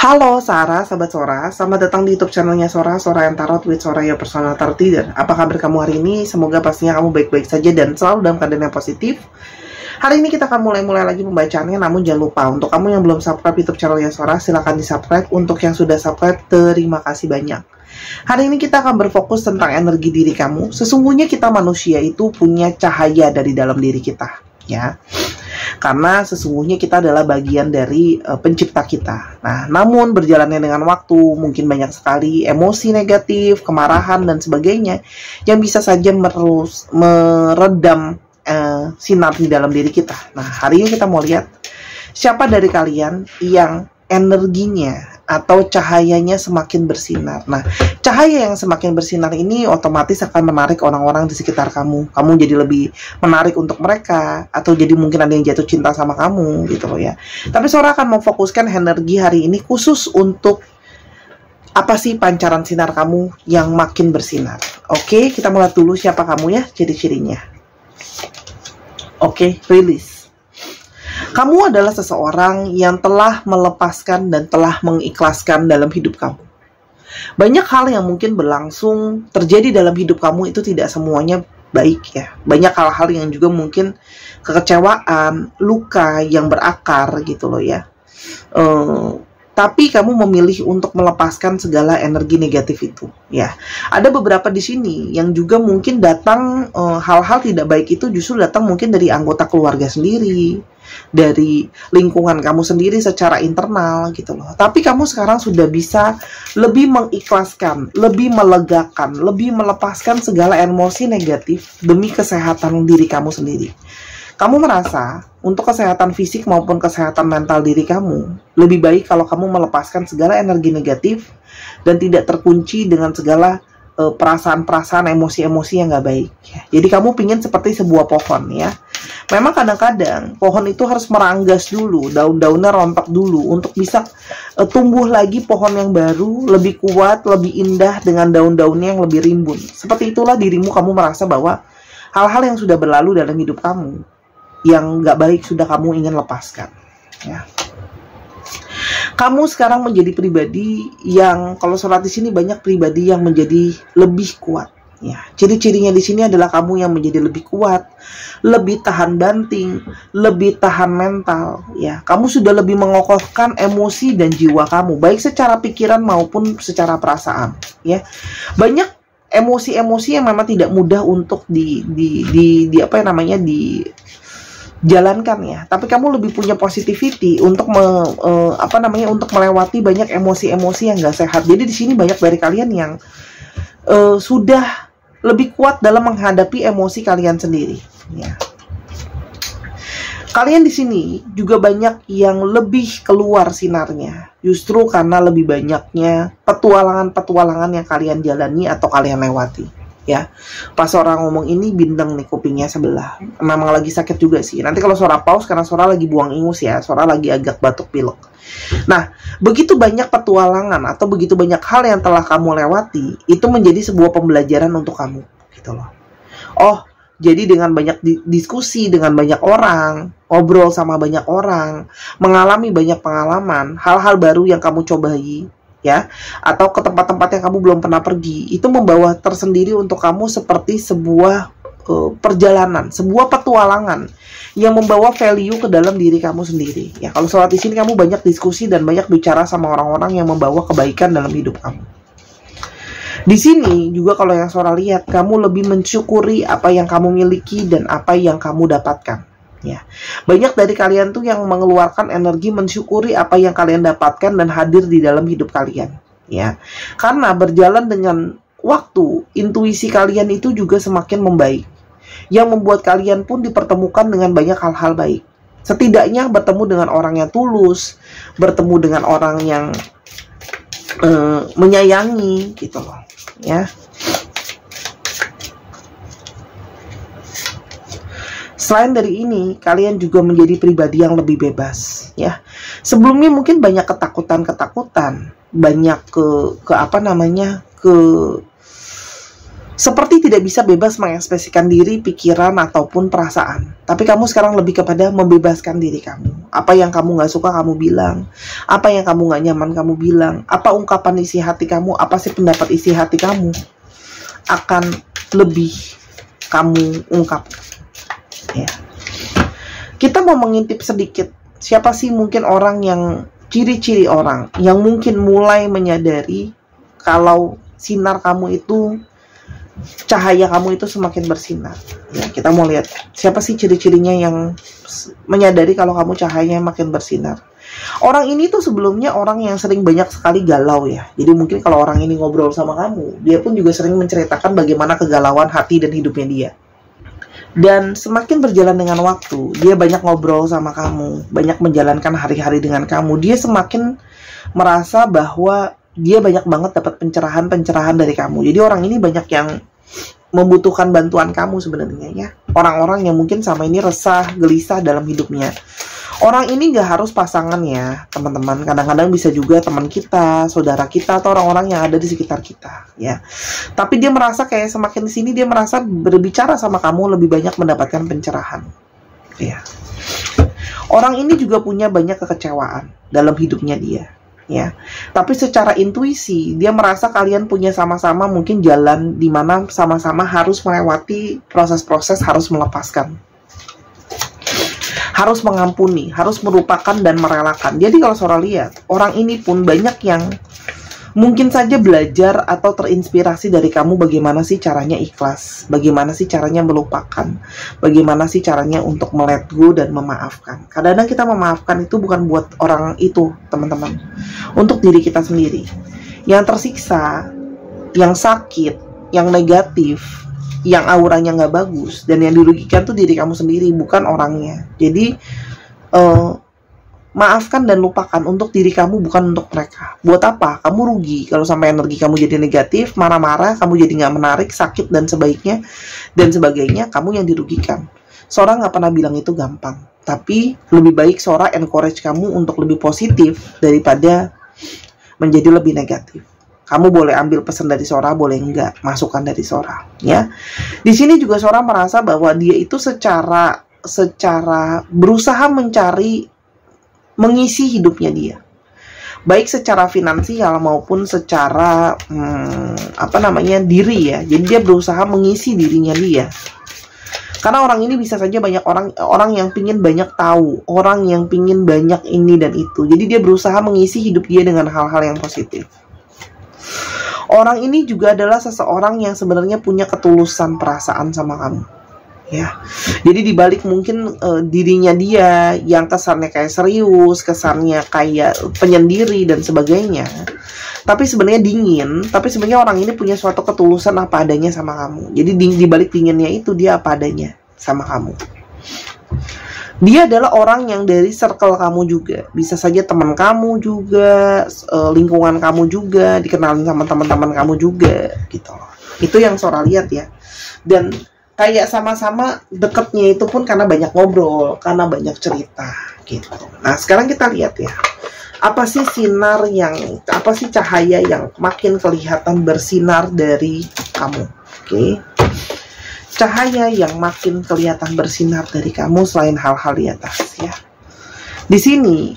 Halo Sarah, sahabat Sora, selamat datang di YouTube channelnya Sora, Sora yang Tarot with Sora Your Personal Tarot Reader. Apa kabar kamu hari ini? Semoga pastinya kamu baik-baik saja dan selalu dalam keadaan yang positif. Hari ini kita akan mulai lagi pembacaannya, namun jangan lupa untuk kamu yang belum subscribe YouTube channelnya Sora, silahkan di subscribe. Untuk yang sudah subscribe, terima kasih banyak. Hari ini kita akan berfokus tentang energi diri kamu. Sesungguhnya kita manusia itu punya cahaya dari dalam diri kita, ya. Karena sesungguhnya kita adalah bagian dari pencipta kita. Nah, namun berjalannya dengan waktu, mungkin banyak sekali emosi negatif, kemarahan, dan sebagainya yang bisa saja meredam sinar di dalam diri kita. Nah, hari ini kita mau lihat siapa dari kalian yang energinya atau cahayanya semakin bersinar. Nah, cahaya yang semakin bersinar ini otomatis akan menarik orang-orang di sekitar kamu. Kamu jadi lebih menarik untuk mereka, atau jadi mungkin ada yang jatuh cinta sama kamu gitu loh ya. Tapi Sora akan memfokuskan energi hari ini khusus untuk apa sih pancaran sinar kamu yang makin bersinar. Oke, kita mulai dulu siapa kamu ya, ciri-cirinya. Oke, rilis. Kamu adalah seseorang yang telah melepaskan dan telah mengikhlaskan dalam hidup kamu. Banyak hal yang mungkin berlangsung terjadi dalam hidup kamu itu tidak semuanya baik ya. Banyak hal-hal yang juga mungkin kekecewaan, luka yang berakar gitu loh ya. Tapi kamu memilih untuk melepaskan segala energi negatif itu ya. Ada beberapa di sini yang juga mungkin datang hal-hal tidak baik itu justru datang mungkin dari anggota keluarga sendiri, dari lingkungan kamu sendiri secara internal gitu loh. Tapi kamu sekarang sudah bisa lebih mengikhlaskan, lebih melegakan, lebih melepaskan segala emosi negatif demi kesehatan diri kamu sendiri. Kamu merasa untuk kesehatan fisik maupun kesehatan mental diri kamu lebih baik kalau kamu melepaskan segala energi negatif dan tidak terkunci dengan segala perasaan-perasaan, emosi-emosi yang gak baik. Jadi kamu pingin seperti sebuah pohon ya. Memang kadang-kadang pohon itu harus meranggas dulu, daun-daunnya rontok dulu untuk bisa tumbuh lagi pohon yang baru, lebih kuat, lebih indah dengan daun-daunnya yang lebih rimbun. Seperti itulah dirimu, kamu merasa bahwa hal-hal yang sudah berlalu dalam hidup kamu yang gak baik sudah kamu ingin lepaskan ya. Kamu sekarang menjadi pribadi yang, kalau sholat di sini banyak pribadi yang menjadi lebih kuat ya. Ciri-cirinya di sini adalah kamu yang menjadi lebih kuat, lebih tahan banting, lebih tahan mental ya. Kamu sudah lebih mengokohkan emosi dan jiwa kamu, baik secara pikiran maupun secara perasaan ya. Banyak emosi-emosi yang memang tidak mudah untuk jalankan ya, tapi kamu lebih punya positivity untuk untuk melewati banyak emosi-emosi yang gak sehat. Jadi di sini banyak dari kalian yang sudah lebih kuat dalam menghadapi emosi kalian sendiri ya. Kalian di sini juga banyak yang lebih keluar sinarnya justru karena lebih banyaknya petualangan-petualangan yang kalian jalani atau kalian lewati ya. Pas orang ngomong ini bindeng nih kupingnya sebelah. Memang lagi sakit juga sih. Nanti kalau Sora pause karena Sora lagi buang ingus ya. Sora lagi agak batuk pilek. Nah, begitu banyak petualangan atau begitu banyak hal yang telah kamu lewati, itu menjadi sebuah pembelajaran untuk kamu gitu loh. Oh, jadi dengan banyak diskusi dengan banyak orang, ngobrol sama banyak orang, mengalami banyak pengalaman, hal-hal baru yang kamu cobai ya, atau ke tempat-tempat yang kamu belum pernah pergi, itu membawa tersendiri untuk kamu seperti sebuah perjalanan, sebuah petualangan yang membawa value ke dalam diri kamu sendiri ya. Kalau sholat di sini kamu banyak diskusi dan banyak bicara sama orang-orang yang membawa kebaikan dalam hidup kamu. Di sini juga kalau yang Sora lihat, kamu lebih mensyukuri apa yang kamu miliki dan apa yang kamu dapatkan ya. Banyak dari kalian tuh yang mengeluarkan energi mensyukuri apa yang kalian dapatkan dan hadir di dalam hidup kalian ya. Karena berjalan dengan waktu, intuisi kalian itu juga semakin membaik, yang membuat kalian pun dipertemukan dengan banyak hal-hal baik. Setidaknya bertemu dengan orang yang tulus, bertemu dengan orang yang menyayangi gitu loh ya. Selain dari ini, kalian juga menjadi pribadi yang lebih bebas ya. Sebelumnya mungkin banyak ketakutan-ketakutan, banyak Seperti tidak bisa bebas mengekspresikan diri, pikiran, ataupun perasaan. Tapi kamu sekarang lebih kepada membebaskan diri kamu. Apa yang kamu gak suka kamu bilang. Apa yang kamu gak nyaman kamu bilang. Apa ungkapan isi hati kamu, apa sih pendapat isi hati kamu, akan lebih kamu ungkap. Ya. Kita mau mengintip sedikit. Siapa sih mungkin orang yang, ciri-ciri orang yang mungkin mulai menyadari kalau sinar kamu itu, cahaya kamu itu semakin bersinar. Ya, kita mau lihat siapa sih ciri-cirinya yang menyadari kalau kamu cahayanya makin bersinar. Orang ini tuh sebelumnya orang yang sering banyak sekali galau ya. Jadi mungkin kalau orang ini ngobrol sama kamu, dia pun juga sering menceritakan bagaimana kegalauan hati dan hidupnya dia. Dan semakin berjalan dengan waktu, dia banyak ngobrol sama kamu, banyak menjalankan hari-hari dengan kamu, dia semakin merasa bahwa dia banyak banget dapat pencerahan-pencerahan dari kamu. Jadi orang ini banyak yang membutuhkan bantuan kamu sebenarnya ya. Orang-orang yang mungkin sama ini resah, gelisah dalam hidupnya. Orang ini gak harus pasangan ya, teman-teman. Kadang-kadang bisa juga teman kita, saudara kita, atau orang-orang yang ada di sekitar kita ya. Tapi dia merasa kayak semakin di sini dia merasa berbicara sama kamu lebih banyak mendapatkan pencerahan. Ya. Orang ini juga punya banyak kekecewaan dalam hidupnya dia. Ya, tapi secara intuisi dia merasa kalian punya sama-sama mungkin jalan di mana sama-sama harus melewati proses-proses, harus melepaskan, harus mengampuni, harus melupakan dan merelakan. Jadi kalau saudara lihat, orang ini pun banyak yang mungkin saja belajar atau terinspirasi dari kamu bagaimana sih caranya ikhlas, bagaimana sih caranya melupakan, bagaimana sih caranya untuk let go dan memaafkan. Kadang-kadang kita memaafkan itu bukan buat orang itu, teman-teman, untuk diri kita sendiri. Yang tersiksa, yang sakit, yang negatif, yang auranya nggak bagus, dan yang dirugikan tuh diri kamu sendiri, bukan orangnya. Jadi, maafkan dan lupakan untuk diri kamu, bukan untuk mereka. Buat apa? Kamu rugi kalau sampai energi kamu jadi negatif, marah-marah, kamu jadi nggak menarik, sakit dan sebagainya, kamu yang dirugikan. Seorang nggak pernah bilang itu gampang, tapi lebih baik seorang encourage kamu untuk lebih positif daripada menjadi lebih negatif. Kamu boleh ambil pesan dari seorang, boleh enggak, masukan dari seorang, ya. Di sini juga seorang merasa bahwa dia itu secara berusaha mengisi hidupnya dia, baik secara finansial maupun secara diri ya. Jadi dia berusaha mengisi dirinya dia, karena orang ini bisa saja banyak orang yang pingin banyak tahu, orang yang pingin banyak ini dan itu. Jadi dia berusaha mengisi hidup dia dengan hal-hal yang positif. Orang ini juga adalah seseorang yang sebenarnya punya ketulusan perasaan sama kamu. Ya, jadi dibalik mungkin dirinya dia yang kesannya kayak serius, kesannya kayak penyendiri dan sebagainya, tapi sebenarnya dingin. Tapi sebenarnya orang ini punya suatu ketulusan apa adanya sama kamu. Jadi dibalik dinginnya itu dia apa adanya sama kamu. Dia adalah orang yang dari circle kamu juga, bisa saja teman kamu juga, lingkungan kamu juga, dikenalin sama teman-teman kamu juga, gitu. Itu yang Sora lihat ya. Dan kayak sama-sama deketnya itu pun karena banyak ngobrol, karena banyak cerita gitu. Nah sekarang kita lihat ya, apa sih cahaya yang makin kelihatan bersinar dari kamu. Oke. Cahaya yang makin kelihatan bersinar dari kamu selain hal-hal di atas ya. Di sini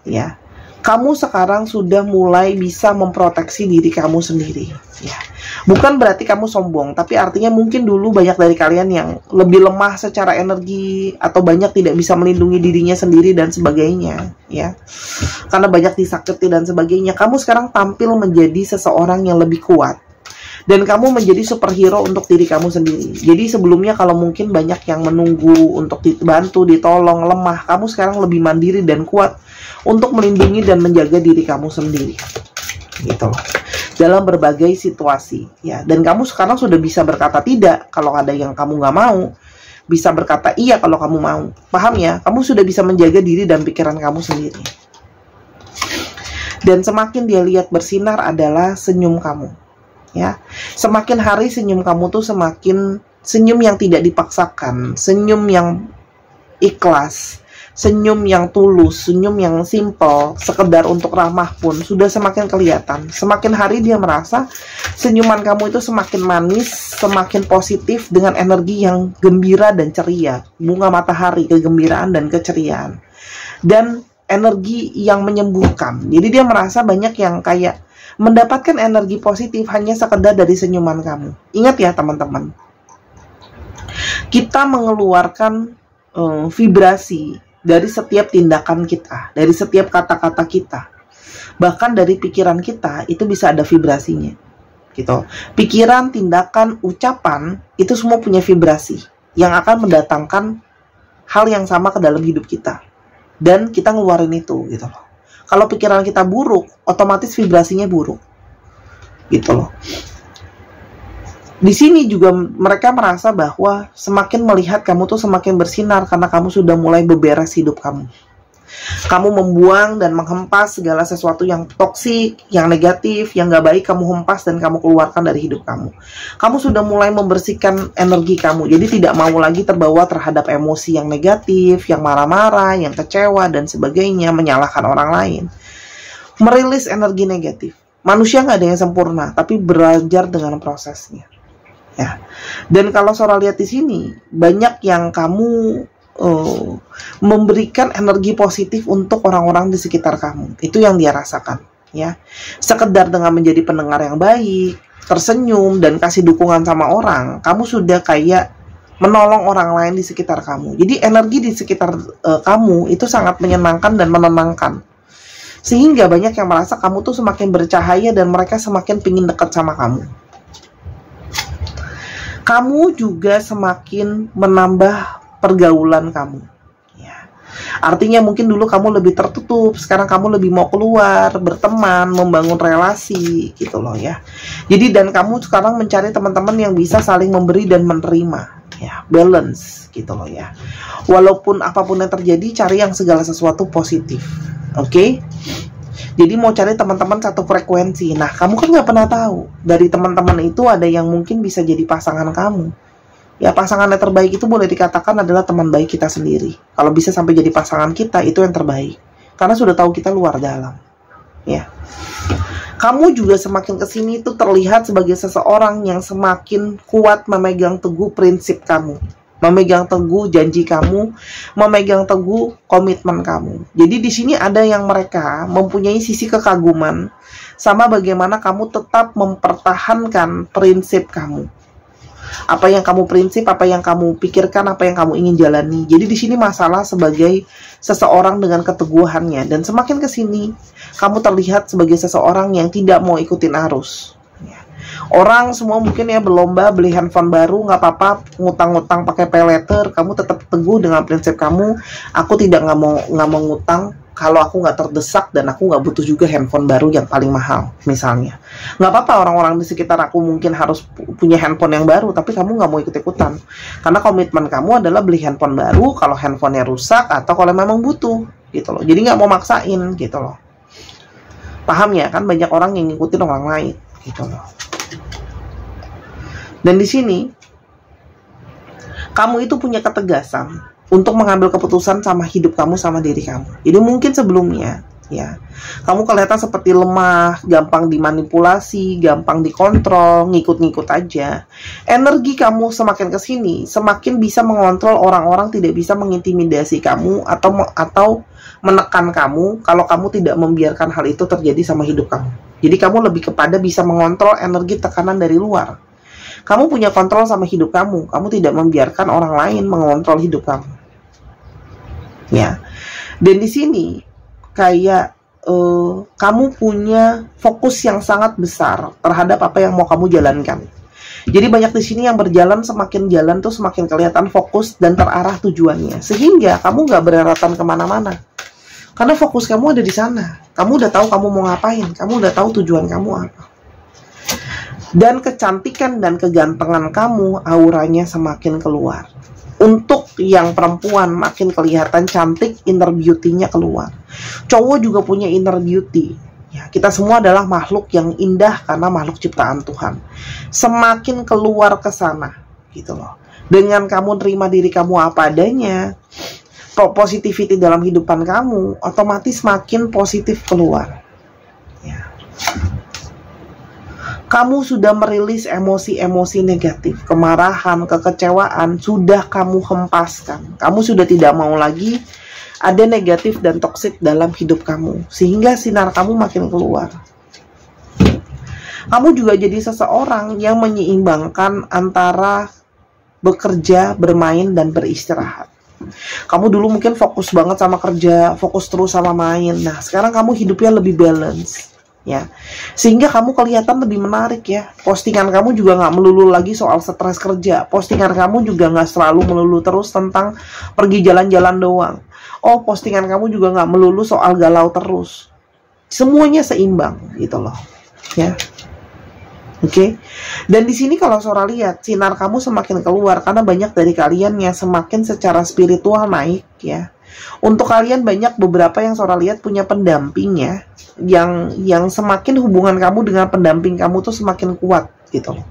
ya, kamu sekarang sudah mulai bisa memproteksi diri kamu sendiri ya. Bukan berarti kamu sombong, tapi artinya mungkin dulu banyak dari kalian yang lebih lemah secara energi atau banyak tidak bisa melindungi dirinya sendiri dan sebagainya ya. Karena banyak disakiti dan sebagainya, kamu sekarang tampil menjadi seseorang yang lebih kuat. Dan kamu menjadi superhero untuk diri kamu sendiri. Jadi sebelumnya kalau mungkin banyak yang menunggu untuk dibantu, ditolong, lemah, kamu sekarang lebih mandiri dan kuat untuk melindungi dan menjaga diri kamu sendiri. Gitu loh. Dalam berbagai situasi ya. Dan kamu sekarang sudah bisa berkata tidak kalau ada yang kamu nggak mau, bisa berkata iya kalau kamu mau. Paham ya? Kamu sudah bisa menjaga diri dan pikiran kamu sendiri. Dan semakin dia lihat bersinar adalah senyum kamu ya. Semakin hari senyum kamu tuh semakin senyum yang tidak dipaksakan, senyum yang ikhlas, senyum yang tulus, senyum yang simple, sekedar untuk ramah pun sudah semakin kelihatan. Semakin hari dia merasa senyuman kamu itu semakin manis, semakin positif dengan energi yang gembira dan ceria. Bunga matahari, kegembiraan dan keceriaan. Dan energi yang menyembuhkan. Jadi dia merasa banyak yang kayak mendapatkan energi positif hanya sekedar dari senyuman kamu. Ingat ya teman-teman, kita mengeluarkan vibrasi dari setiap tindakan kita, dari setiap kata-kata kita, bahkan dari pikiran kita itu bisa ada vibrasinya, gitu. Pikiran, tindakan, ucapan itu semua punya vibrasi yang akan mendatangkan hal yang sama ke dalam hidup kita, dan kita ngeluarin itu, gitu loh. Kalau pikiran kita buruk, otomatis vibrasinya buruk, gitu loh. Di sini juga mereka merasa bahwa semakin melihat kamu tuh semakin bersinar karena kamu sudah mulai beberes hidup kamu. Kamu membuang dan menghempas segala sesuatu yang toksik, yang negatif, yang gak baik kamu hempas dan kamu keluarkan dari hidup kamu. Kamu sudah mulai membersihkan energi kamu, jadi tidak mau lagi terbawa terhadap emosi yang negatif, yang marah-marah, yang kecewa dan sebagainya, menyalahkan orang lain. Merilis energi negatif. Manusia gak ada yang sempurna, tapi belajar dengan prosesnya. Ya. Dan kalau Sora lihat di sini, banyak yang kamu memberikan energi positif untuk orang-orang di sekitar kamu. Itu yang dia rasakan, ya. Sekedar dengan menjadi pendengar yang baik, tersenyum dan kasih dukungan sama orang, kamu sudah kayak menolong orang lain di sekitar kamu. Jadi energi di sekitar kamu itu sangat menyenangkan dan menenangkan. Sehingga banyak yang merasa kamu tuh semakin bercahaya dan mereka semakin pingin dekat sama kamu. Kamu juga semakin menambah pergaulan kamu. Ya. Artinya mungkin dulu kamu lebih tertutup, sekarang kamu lebih mau keluar, berteman, membangun relasi, gitu loh ya. Jadi dan kamu sekarang mencari teman-teman yang bisa saling memberi dan menerima, ya, balance, gitu loh ya. Walaupun apapun yang terjadi, cari yang segala sesuatu positif, oke? Jadi mau cari teman-teman satu frekuensi. Nah, kamu kan nggak pernah tahu. Dari teman-teman itu ada yang mungkin bisa jadi pasangan kamu. Ya, pasangan yang terbaik itu boleh dikatakan adalah teman baik kita sendiri. Kalau bisa sampai jadi pasangan kita, itu yang terbaik. Karena sudah tahu kita luar dalam. Ya. Kamu juga semakin kesini itu terlihat sebagai seseorang yang semakin kuat memegang teguh prinsip kamu. Memegang teguh janji kamu, memegang teguh komitmen kamu. Jadi di sini ada yang mereka mempunyai sisi kekaguman sama bagaimana kamu tetap mempertahankan prinsip kamu. Apa yang kamu prinsip, apa yang kamu pikirkan, apa yang kamu ingin jalani. Jadi di sini masalah sebagai seseorang dengan keteguhannya, dan semakin ke sini kamu terlihat sebagai seseorang yang tidak mau ikutin arus. Orang semua mungkin ya berlomba beli handphone baru, nggak apa-apa, ngutang-ngutang pakai pay letter, kamu tetap teguh dengan prinsip kamu. Aku nggak mau ngutang kalau aku nggak terdesak dan aku nggak butuh juga handphone baru yang paling mahal, misalnya. Nggak apa-apa orang-orang di sekitar aku mungkin harus punya handphone yang baru, tapi kamu nggak mau ikut-ikutan. Karena komitmen kamu adalah beli handphone baru kalau handphonenya rusak atau kalau memang butuh, gitu loh. Jadi nggak mau maksain, gitu loh. Paham ya? Kan banyak orang yang ngikutin orang lain, gitu loh. Dan di sini kamu itu punya ketegasan untuk mengambil keputusan sama hidup kamu, sama diri kamu. Jadi mungkin sebelumnya ya, kamu kelihatan seperti lemah, gampang dimanipulasi, gampang dikontrol, ngikut-ngikut aja. Energi kamu semakin kesini, semakin bisa mengontrol orang-orang, tidak bisa mengintimidasi kamu atau menekan kamu kalau kamu tidak membiarkan hal itu terjadi sama hidup kamu. Jadi kamu lebih kepada bisa mengontrol energi tekanan dari luar. Kamu punya kontrol sama hidup kamu. Kamu tidak membiarkan orang lain mengontrol hidup kamu. Ya. Dan di sini kayak kamu punya fokus yang sangat besar terhadap apa yang mau kamu jalankan. Jadi banyak di sini yang berjalan, semakin jalan tuh semakin kelihatan fokus dan terarah tujuannya. Sehingga kamu nggak beraratan kemana-mana. Karena fokus kamu ada di sana. Kamu udah tahu kamu mau ngapain. Kamu udah tahu tujuan kamu apa. Dan kecantikan dan kegantengan kamu, auranya semakin keluar. Untuk yang perempuan makin kelihatan cantik, inner beauty-nya keluar. Cowok juga punya inner beauty. Ya, kita semua adalah makhluk yang indah karena makhluk ciptaan Tuhan. Semakin keluar ke sana, gitu loh. Dengan kamu terima diri kamu apa adanya, positivity dalam kehidupan kamu, otomatis makin positif keluar. Ya. Kamu sudah merilis emosi-emosi negatif, kemarahan, kekecewaan, sudah kamu hempaskan. Kamu sudah tidak mau lagi ada negatif dan toksik dalam hidup kamu, sehingga sinar kamu makin keluar. Kamu juga jadi seseorang yang menyeimbangkan antara bekerja, bermain, dan beristirahat. Kamu dulu mungkin fokus banget sama kerja, fokus terus sama main. Nah, sekarang kamu hidupnya lebih balance, ya. Sehingga kamu kelihatan lebih menarik, ya. Postingan kamu juga nggak melulu lagi soal stres kerja. Postingan kamu juga nggak selalu melulu terus tentang pergi jalan-jalan doang. Oh, postingan kamu juga nggak melulu soal galau terus. Semuanya seimbang, gitu loh, ya. Oke. Dan di sini kalau Sora lihat, sinar kamu semakin keluar karena banyak dari kalian yang semakin secara spiritual naik, ya. Untuk kalian banyak beberapa yang Sora lihat punya pendamping, ya, yang semakin hubungan kamu dengan pendamping kamu tuh semakin kuat, gitu loh.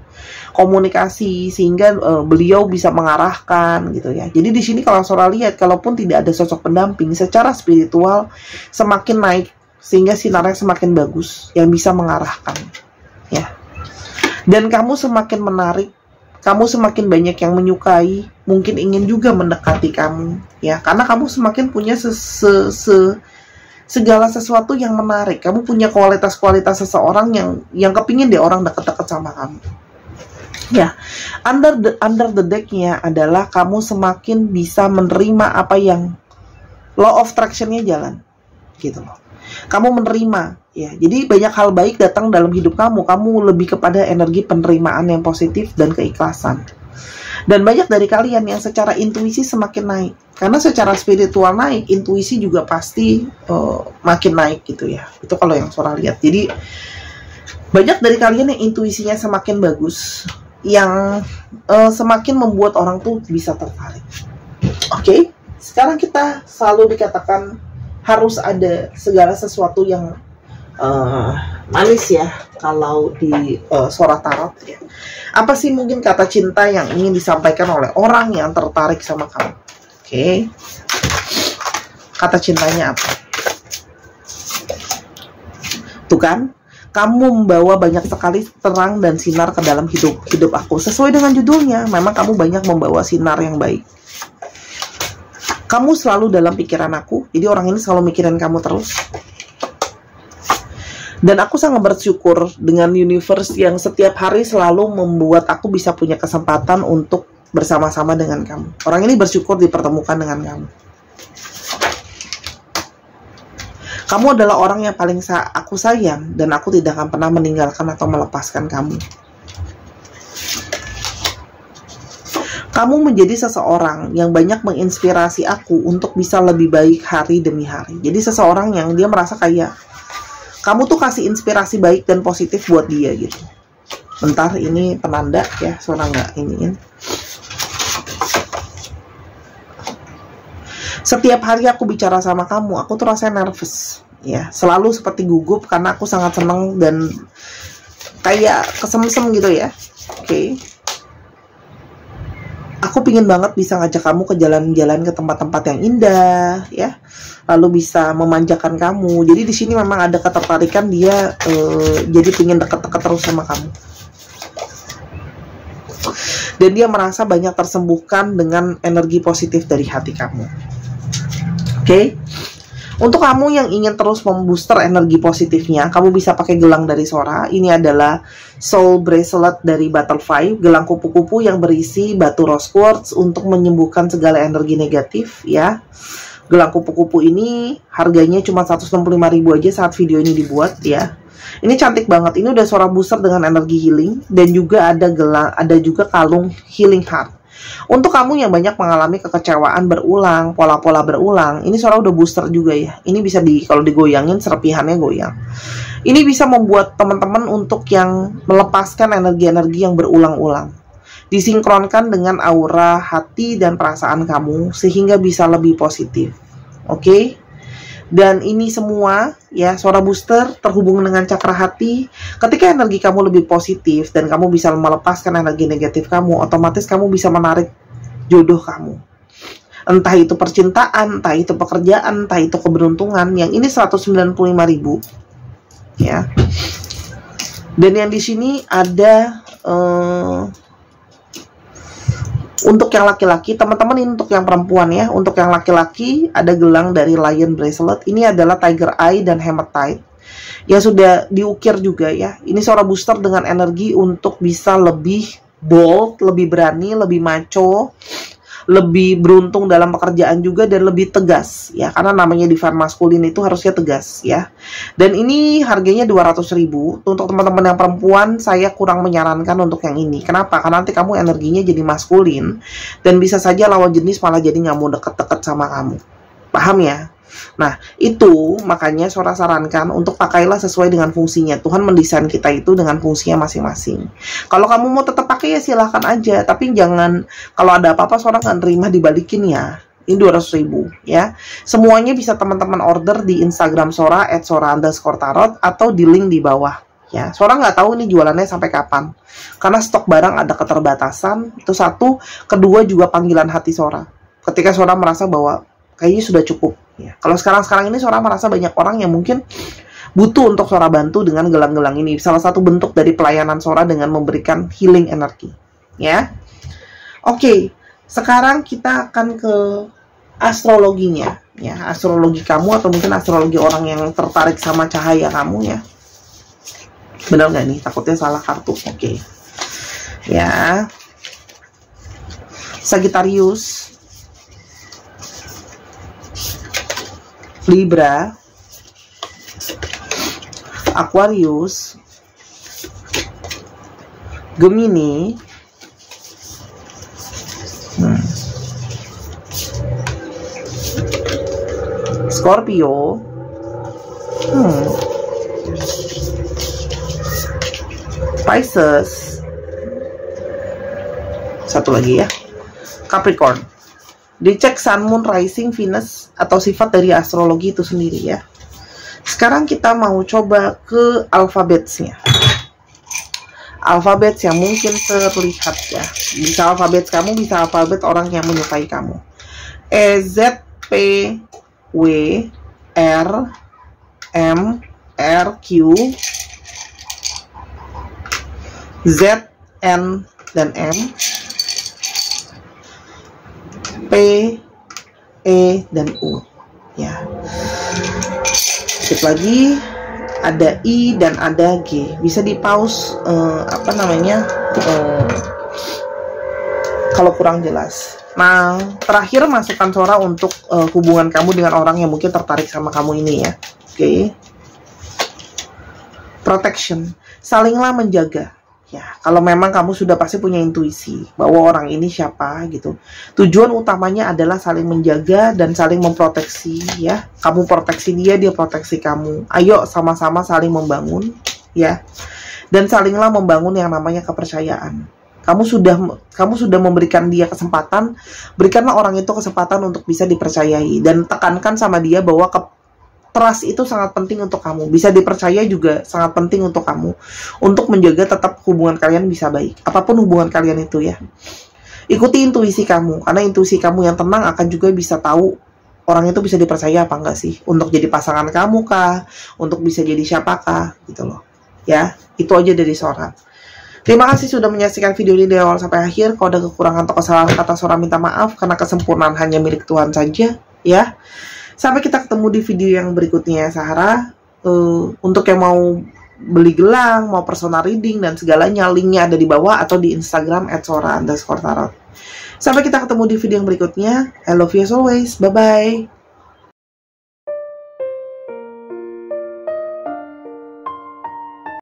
Komunikasi sehingga beliau bisa mengarahkan, gitu ya. Jadi di sini kalau Sora lihat, kalaupun tidak ada sosok pendamping, secara spiritual semakin naik sehingga sinarnya semakin bagus yang bisa mengarahkan, ya. Dan kamu semakin menarik, kamu semakin banyak yang menyukai, mungkin ingin juga mendekati kamu, ya, karena kamu semakin punya segala sesuatu yang menarik. Kamu punya kualitas-kualitas seseorang yang kepingin deh orang deket-deket sama kamu, ya. Under the deck-nya adalah kamu semakin bisa menerima apa yang law of attraction-nya jalan, gitu loh. Kamu menerima, ya. Jadi banyak hal baik datang dalam hidup kamu. Kamu lebih kepada energi penerimaan yang positif dan keikhlasan. Dan banyak dari kalian yang secara intuisi semakin naik. Karena secara spiritual naik, intuisi juga pasti makin naik, gitu ya. Itu kalau yang Sora lihat. Jadi banyak dari kalian yang intuisinya semakin bagus, yang semakin membuat orang tuh bisa tertarik. Oke. Sekarang kita selalu dikatakan harus ada segala sesuatu yang manis, ya, kalau di Sora Tarot, ya. Apa sih mungkin kata cinta yang ingin disampaikan oleh orang yang tertarik sama kamu? Oke. Kata cintanya apa? Tuh kan, kamu membawa banyak sekali terang dan sinar ke dalam hidup aku. Sesuai dengan judulnya, memang kamu banyak membawa sinar yang baik. Kamu selalu dalam pikiran aku, jadi orang ini selalu mikirin kamu terus. Dan aku sangat bersyukur dengan universe yang setiap hari selalu membuat aku bisa punya kesempatan untuk bersama-sama dengan kamu. Orang ini bersyukur dipertemukan dengan kamu. Kamu adalah orang yang paling aku sayang, dan aku tidak akan pernah meninggalkan atau melepaskan kamu. Kamu menjadi seseorang yang banyak menginspirasi aku untuk bisa lebih baik hari demi hari. Jadi seseorang yang dia merasa kayak kamu tuh kasih inspirasi baik dan positif buat dia, gitu. Bentar, ini penanda, ya, Sora nggak iniin. Setiap hari aku bicara sama kamu, aku tuh rasanya nervous, ya. Selalu seperti gugup karena aku sangat senang dan kayak kesemsem gitu, ya. Oke. Aku pingin banget bisa ngajak kamu ke jalan-jalan ke tempat-tempat yang indah, ya. Lalu bisa memanjakan kamu. Jadi di sini memang ada ketertarikan dia, jadi pingin deket-deket terus sama kamu. Dan dia merasa banyak tersembuhkan dengan energi positif dari hati kamu. Oke. Untuk kamu yang ingin terus membooster energi positifnya, kamu bisa pakai gelang dari Sora. Ini adalah Soul Bracelet dari Butterfly, gelang kupu-kupu yang berisi batu rose quartz untuk menyembuhkan segala energi negatif, ya. Gelang kupu-kupu ini harganya cuma 165.000 aja saat video ini dibuat, ya. Ini cantik banget. Ini udah Sora booster dengan energi healing, dan juga ada juga kalung healing heart. Untuk kamu yang banyak mengalami kekecewaan berulang, pola-pola berulang, ini Sora udah booster juga, ya. Ini bisa kalau digoyangin serpihannya goyang. Ini bisa membuat teman-teman untuk yang melepaskan energi-energi yang berulang-ulang, disinkronkan dengan aura hati dan perasaan kamu sehingga bisa lebih positif. Oke? Dan ini semua, ya, Sora booster terhubung dengan cakra hati. Ketika energi kamu lebih positif dan kamu bisa melepaskan energi negatif kamu, otomatis kamu bisa menarik jodoh kamu. Entah itu percintaan, entah itu pekerjaan, entah itu keberuntungan. Yang ini 195.000 ya. Dan yang di sini ada untuk yang laki-laki, teman-teman, ini untuk yang perempuan ya. Untuk yang laki-laki ada gelang dari Lion Bracelet. Ini adalah Tiger Eye dan Hematite yang sudah diukir juga ya. Ini Sora booster dengan energi untuk bisa lebih bold, lebih berani, lebih macho, lebih beruntung dalam pekerjaan juga, dan lebih tegas ya, karena namanya divine masculine itu harusnya tegas ya. Dan ini harganya 200.000. Untuk teman-teman yang perempuan saya kurang menyarankan untuk yang ini. Kenapa? Karena nanti kamu energinya jadi maskulin dan bisa saja lawan jenis malah jadi nggak mau deket-deket sama kamu. Paham ya? Nah, itu makanya Sora sarankan untuk pakailah sesuai dengan fungsinya. Tuhan mendesain kita itu dengan fungsinya masing-masing. Kalau kamu mau tetap pakai ya silahkan aja, tapi jangan, kalau ada apa-apa Sora nggak terima dibalikin ya. Ini 200.000 ya. Semuanya bisa teman-teman order di Instagram Sora @sora_tarot atau di link di bawah ya. Sora nggak tahu ini jualannya sampai kapan, karena stok barang ada keterbatasan. Itu satu. Kedua juga panggilan hati Sora. Ketika Sora merasa bahwa kayaknya sudah cukup ya. Kalau sekarang ini Sora merasa banyak orang yang mungkin butuh untuk Sora bantu dengan gelang-gelang ini. Salah satu bentuk dari pelayanan Sora dengan memberikan healing energi ya. Oke, sekarang kita akan ke astrologinya ya. Astrologi kamu, atau mungkin astrologi orang yang tertarik sama cahaya kamu ya. Benar nggak nih? Takutnya salah kartu. Oke ya. Sagittarius, Libra, Aquarius, Gemini, Scorpio, Pisces, satu lagi ya, Capricorn. Dicek Sun, Moon, Rising, Venus atau sifat dari astrologi itu sendiri ya. Sekarang kita mau coba ke alfabetsnya. Alfabet yang mungkin terlihat ya. Bisa alfabet kamu, bisa alfabet orang yang menyukai kamu. E, Z, P, W, R, M, R, Q, Z, N, dan M, P, E, dan U ya. Sedikit lagi ada I dan ada G. Bisa di pause kalau kurang jelas. Nah, terakhir masukkan Sora untuk hubungan kamu dengan orang yang mungkin tertarik sama kamu ini ya. Oke. Protection, salinglah menjaga. Ya, kalau memang kamu sudah pasti punya intuisi bahwa orang ini siapa gitu. Tujuan utamanya adalah saling menjaga dan saling memproteksi ya. Kamu proteksi dia, dia proteksi kamu. Ayo sama-sama saling membangun ya. Dan salinglah membangun yang namanya kepercayaan. Kamu sudah memberikan dia kesempatan, berikanlah orang itu kesempatan untuk bisa dipercayai, dan tekankan sama dia bahwa trust itu sangat penting untuk kamu. Bisa dipercaya juga sangat penting untuk kamu, untuk menjaga tetap hubungan kalian bisa baik. Apapun hubungan kalian itu ya. Ikuti intuisi kamu, karena intuisi kamu yang tenang akan juga bisa tahu orang itu bisa dipercaya apa enggak sih. Untuk jadi pasangan kamu kah, untuk bisa jadi siapakah gitu loh. Ya, itu aja dari Sora. Terima kasih sudah menyaksikan video ini dari awal sampai akhir. Kalau ada kekurangan atau kesalahan kata Sora minta maaf, karena kesempurnaan hanya milik Tuhan saja ya. Sampai kita ketemu di video yang berikutnya ya Sahara. Untuk yang mau beli gelang, mau personal reading dan segalanya, linknya ada di bawah atau di Instagram @sora_tarot. Sampai kita ketemu di video yang berikutnya. I love you as always. Bye-bye.